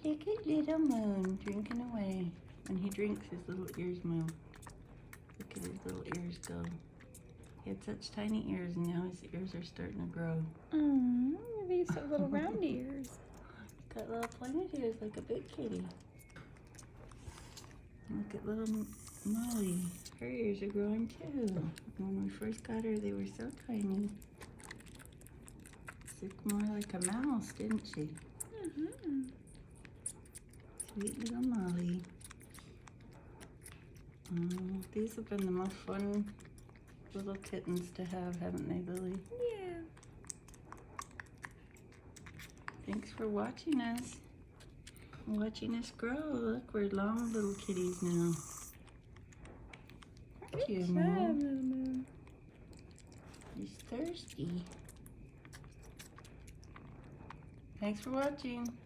Look at little Moon drinking away. When he drinks, his little ears move. Look at his little ears go. He had such tiny ears, and now his ears are starting to grow. These are little round ears. He's got little pointed ears like a big kitty. Look at little Molly. Her ears are growing too. When we first got her, they were so tiny. She looked more like a mouse, didn't she? Sweet little Molly. These have been the most fun little kittens to have, haven't they, Lily? Yeah. Thanks for watching us. Watching us grow. Look, we're long little kitties now. Aren't you, Moon? He's thirsty. Thanks for watching.